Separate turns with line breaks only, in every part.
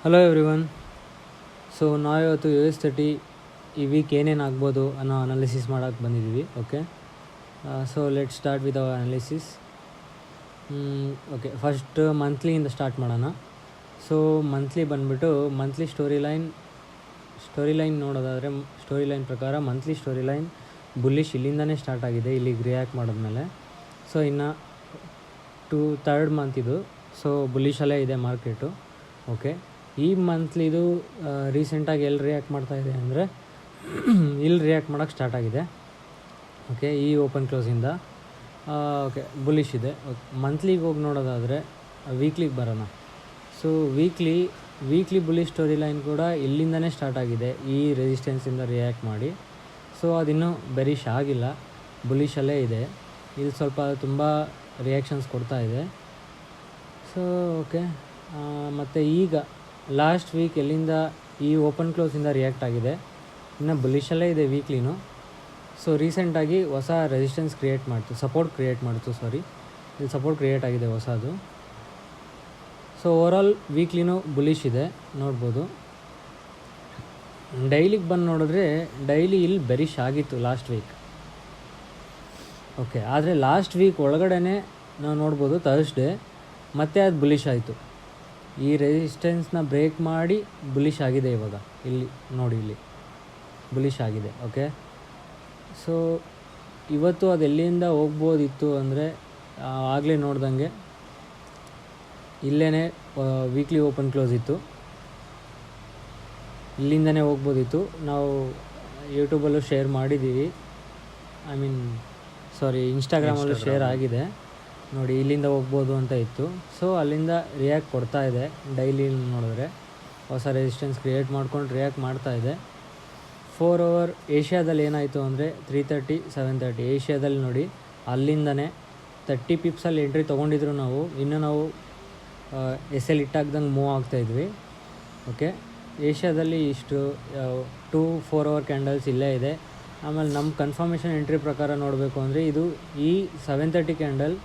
Hello everyone. So ನಾವಿವತ್ತು US30 ಈ weak ಏನೇನು ಆಗ್ಬೋದು ಅನ್ನೋ ಅನಾಲಿಸಿಸ್ ಮಾಡೋಕ್ಕೆ ಬಂದಿದ್ದೀವಿ. Okay, so let start with our analysis. Okay, first ಮಂತ್ಲಿಯಿಂದ ಸ್ಟಾರ್ಟ್ ಮಾಡೋಣ. ಸೊ ಮಂತ್ಲಿ ಬಂದುಬಿಟ್ಟು ಮಂತ್ಲಿ ಸ್ಟೋರಿ ಲೈನ್ ನೋಡೋದಾದರೆ, ಸ್ಟೋರಿ ಲೈನ್ ಪ್ರಕಾರ ಮಂತ್ಲಿ ಸ್ಟೋರಿ ಲೈನ್ ಬುಲ್ಲಿಶ್ ಇಲ್ಲಿಂದನೇ ಸ್ಟಾರ್ಟ್ ಆಗಿದೆ, ಇಲ್ಲಿಗೆ ರಿಯಾಕ್ಟ್ ಮಾಡಿದ್ಮೇಲೆ. ಸೊ ಇನ್ನು ಥರ್ಡ್ ಮಂತ್ ಇದು, ಸೊ ಬುಲ್ಲಿಶಲ್ಲೇ ಇದೆ ಮಾರ್ಕೆಟು. ಓಕೆ, ಈ ಮಂತ್ಲಿದು ರೀಸೆಂಟಾಗಿ ಎಲ್ಲಿ ರಿಯಾಕ್ಟ್ ಮಾಡ್ತಾಯಿದೆ ಅಂದರೆ ಇಲ್ಲಿ ರಿಯಾಕ್ಟ್ ಮಾಡೋಕ್ಕೆ ಸ್ಟಾರ್ಟ್ ಆಗಿದೆ. ಓಕೆ, ಈ ಓಪನ್ ಕ್ಲೋಸಿಂದ ಓಕೆ ಬುಲ್ಲಿಶ್ ಇದೆ. ಮಂತ್ಲಿಗೆ ಹೋಗಿ ನೋಡೋದಾದರೆ ವೀಕ್ಲಿಗೆ ಬರೋಣ. So weekly bullish story line ಕೂಡ ಇಲ್ಲಿಂದನೇ ಸ್ಟಾರ್ಟ್ ಆಗಿದೆ, ಈ ರೆಸಿಸ್ಟೆನ್ಸಿಂದ ರಿಯಾಕ್ಟ್ ಮಾಡಿ. ಸೊ ಅದಿನ್ನೂ ಬೆರಿಶ್ ಆಗಿಲ್ಲ, ಬುಲ್ಲಿಶಲ್ಲೇ ಇದೆ. ಇಲ್ಲಿ ಸ್ವಲ್ಪ ತುಂಬ ರಿಯಾಕ್ಷನ್ಸ್ ಕೊಡ್ತಾ ಇದೆ. ಸೊ ಓಕೆ, ಮತ್ತು ಈಗ ಲಾಸ್ಟ್ ವೀಕ್ ಎಲ್ಲಿಂದ ಈ ಓಪನ್ ಕ್ಲೋಸಿಂದ ರಿಯಾಕ್ಟ್ ಆಗಿದೆ, ಇನ್ನು ಬುಲ್ಲಿಶಲ್ಲೇ ಇದೆ ವೀಕ್ಲಿನೂ. ಸೊ ರೀಸೆಂಟಾಗಿ ಹೊಸ ರೆಸಿಸ್ಟೆನ್ಸ್ ಸಪೋರ್ಟ್ ಕ್ರಿಯೇಟ್ ಮಾಡ್ತು ಇಲ್ಲಿ ಸಪೋರ್ಟ್ ಕ್ರಿಯೇಟ್ ಆಗಿದೆ ಹೊಸದು. ಸೊ ಓವರಾಲ್ ವೀಕ್ಲಿನೂ ಬುಲ್ಲಿಶ್ ಇದೆ, ನೋಡ್ಬೋದು. ಡೈಲಿಗೆ ಬಂದು ನೋಡಿದ್ರೆ ಡೈಲಿ ಇಲ್ಲಿ ಬೆರಿಶ್ ಆಗಿತ್ತು ಲಾಸ್ಟ್ ವೀಕ್. ಓಕೆ, ಆದರೆ ಲಾಸ್ಟ್ ವೀಕ್ ಒಳಗಡೆ ನಾವು ನೋಡ್ಬೋದು ಥರ್ಸ್ಡೇ ಮತ್ತೆ ಅದು ಬುಲ್ಲಿಶ್ ಆಯಿತು. ಈ ರೆಸಿಸ್ಟೆನ್ಸ್ನ ಬ್ರೇಕ್ ಮಾಡಿ ಬುಲ್ಲಿಶ್ ಆಗಿದೆ. ಇವಾಗ ಇಲ್ಲಿ ನೋಡಿ, ಇಲ್ಲಿ ಬುಲ್ಲಿಶ್ ಆಗಿದೆ. ಓಕೆ, ಸೊ ಇವತ್ತು ಅದು ಎಲ್ಲಿಂದ ಹೋಗ್ಬೋದಿತ್ತು ಅಂದರೆ ಆಗಲೇ ನೋಡ್ದಂಗೆ ಇಲ್ಲೇ ವೀಕ್ಲಿ ಓಪನ್ ಕ್ಲೋಸ್ ಇತ್ತು, ಇಲ್ಲಿಂದನೇ ಹೋಗ್ಬೋದಿತ್ತು. ನಾವು ಯೂಟ್ಯೂಬಲ್ಲೂ ಶೇರ್ ಮಾಡಿದ್ದೀವಿ, ಇನ್ಸ್ಟಾಗ್ರಾಮಲ್ಲೂ ಶೇರ್ ಆಗಿದೆ ನೋಡಿ, ಇಲ್ಲಿಂದ ಹೋಗ್ಬೋದು ಅಂತ ಇತ್ತು. ಸೊ ಅಲ್ಲಿಂದ ರಿಯಾಕ್ಟ್ ಕೊಡ್ತಾ ಇದೆ. ಡೈಲಿ ನೋಡಿದ್ರೆ ಹೊಸ ರೆಸಿಸ್ಟೆನ್ಸ್ ಕ್ರಿಯೇಟ್ ಮಾಡ್ಕೊಂಡು ರಿಯಾಕ್ಟ್ ಮಾಡ್ತಾ ಇದೆ. 4 hour ಏಷ್ಯಾದಲ್ಲಿ ಏನಾಯಿತು ಅಂದರೆ 330, 730 ಏಷ್ಯಾದಲ್ಲಿ ನೋಡಿ, ಅಲ್ಲಿಂದನೇ 30 ಪಿಪ್ಸಲ್ಲಿ ಎಂಟ್ರಿ ತೊಗೊಂಡಿದ್ರು ನಾವು. ಇನ್ನೂ ನಾವು SL ಇಟ್ಟಾಗ್ದಂಗೆ ಮೂವ್ ಆಗ್ತಾಯಿದ್ವಿ. ಓಕೆ, ಏಷ್ಯಾದಲ್ಲಿ ಇಷ್ಟು 2-4 hour ಕ್ಯಾಂಡಲ್ಸ್ ಇಲ್ಲೇ ಇದೆ. ಆಮೇಲೆ ನಮ್ಮ ಕನ್ಫರ್ಮೇಷನ್ ಎಂಟ್ರಿ ಪ್ರಕಾರ ನೋಡಬೇಕು ಅಂದರೆ ಈ 730 ಕ್ಯಾಂಡಲ್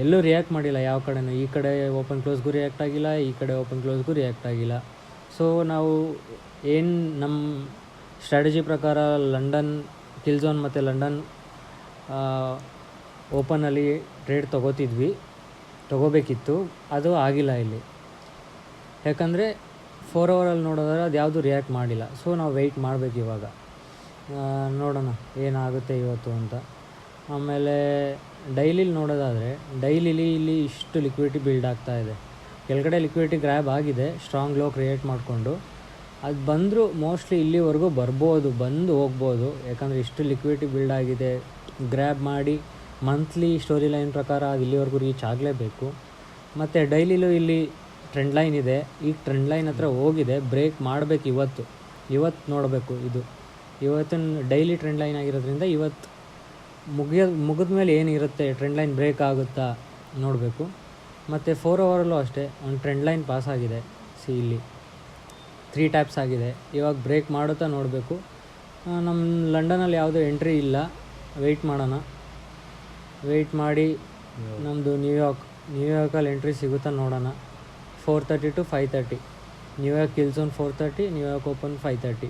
ಎಲ್ಲೂ ರಿಯಾಕ್ಟ್ ಮಾಡಿಲ್ಲ ಯಾವ ಕಡೆನೂ. ಈ ಕಡೆ ಓಪನ್ ಕ್ಲೋಸ್ಗೂ ರಿಯಾಕ್ಟ್ ಆಗಿಲ್ಲ, ಈ ಕಡೆ ಓಪನ್ ಕ್ಲೋಸ್ಗೂ ರಿಯಾಕ್ಟ್ ಆಗಿಲ್ಲ. ಸೊ ನಾವು ಏನು ನಮ್ಮ ಸ್ಟ್ರಾಟಜಿ ಪ್ರಕಾರ ಲಂಡನ್ ಕಿಲ್ ಝೋನ್ ಮತ್ತು ಲಂಡನ್ ಓಪನಲ್ಲಿ ಟ್ರೇಡ್ ತೊಗೋಬೇಕಿತ್ತು, ಅದು ಆಗಿಲ್ಲ ಇಲ್ಲಿ. ಯಾಕಂದರೆ 4 hour ನೋಡೋದಾದ್ರೆ ಅದು ಯಾವುದು ರಿಯಾಕ್ಟ್ ಮಾಡಿಲ್ಲ. ಸೊ ನಾವು ವೆಯ್ಟ್ ಮಾಡಬೇಕು ಇವಾಗ, ನೋಡೋಣ ಏನಾಗುತ್ತೆ ಇವತ್ತು ಅಂತ. ಆಮೇಲೆ ಡೈಲಿಲಿ ನೋಡೋದಾದರೆ ಇಲ್ಲಿ ಇಷ್ಟು ಲಿಕ್ವಿಡಿಟಿ ಬಿಲ್ಡ್ ಆಗ್ತಾ ಇದೆ. ಕೆಳಗಡೆ ಲಿಕ್ವಿಡಿಟಿ ಗ್ರ್ಯಾಬ್ ಆಗಿದೆ, ಸ್ಟ್ರಾಂಗ್ ಲೋ ಕ್ರಿಯೇಟ್ ಮಾಡಿಕೊಂಡು. ಅದು ಬಂದರೂ ಮೋಸ್ಟ್ಲಿ ಇಲ್ಲಿವರೆಗೂ ಬಂದು ಹೋಗ್ಬೋದು. ಯಾಕಂದರೆ ಇಷ್ಟು ಲಿಕ್ವಿಡಿಟಿ ಬಿಲ್ಡ್ ಆಗಿದೆ, ಗ್ರ್ಯಾಬ್ ಮಾಡಿ ಮಂತ್ಲಿ ಸ್ಟೋರಿ ಲೈನ್ ಪ್ರಕಾರ ಅದು ಇಲ್ಲಿವರೆಗೂ ರೀಚ್ ಆಗಲೇಬೇಕು. ಮತ್ತು ಡೈಲಿಲೂ ಇಲ್ಲಿ ಟ್ರೆಂಡ್ ಲೈನ್ ಇದೆ, ಈ ಟ್ರೆಂಡ್ ಲೈನ್ ಹತ್ರ ಹೋಗಿದೆ, ಬ್ರೇಕ್ ಮಾಡಬೇಕು ಇವತ್ತು ನೋಡಬೇಕು. ಇವತ್ತಿನ ಡೈಲಿ ಟ್ರೆಂಡ್ ಲೈನ್ ಆಗಿರೋದ್ರಿಂದ ಇವತ್ತು ಮುಗಿದ ಮೇಲೆ ಏನಿರುತ್ತೆ, ಟ್ರೆಂಡ್ ಲೈನ್ ಬ್ರೇಕ್ ಆಗುತ್ತಾ ನೋಡಬೇಕು. ಮತ್ತು 4 hourಲ್ಲೂ ಅಷ್ಟೇ ಒಂದು ಟ್ರೆಂಡ್ ಲೈನ್ ಪಾಸ್ ಆಗಿದೆ. ಇಲ್ಲಿ 3 ಟ್ಯಾಪ್ಸ್ ಆಗಿದೆ, ಇವಾಗ ಬ್ರೇಕ್ ಮಾಡುತ್ತಾ ನೋಡಬೇಕು. ನಮ್ಮ ಲಂಡನಲ್ಲಿ ಯಾವುದೂ ಎಂಟ್ರಿ ಇಲ್ಲ, ವೆಯ್ಟ್ ಮಾಡೋಣ. ವೆಯ್ಟ್ ಮಾಡಿ ನಮ್ಮದು ನ್ಯೂಯಾರ್ಕಲ್ಲಿ ಎಂಟ್ರಿ ಸಿಗುತ್ತಾ ನೋಡೋಣ. 4:30 to 5:30 New York kill zone 4:30, New York open 5:30.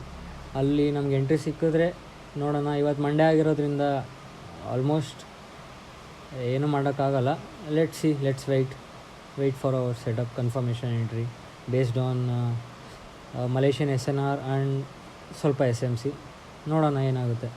ಅಲ್ಲಿ ನಮ್ಗೆ ಎಂಟ್ರಿ ಸಿಕ್ಕಿದ್ರೆ ನೋಡೋಣ. ಇವತ್ತು ಮಂಡೇ ಆಗಿರೋದ್ರಿಂದ ಆಲ್ಮೋಸ್ಟ್ ಏನೂ ಮಾಡೋಕ್ಕಾಗಲ್ಲ. Let's wait for our setup confirmation entry based on Malaysian SNR and ಸ್ವಲ್ಪ SMC. ನೋಡೋಣ ಏನಾಗುತ್ತೆ.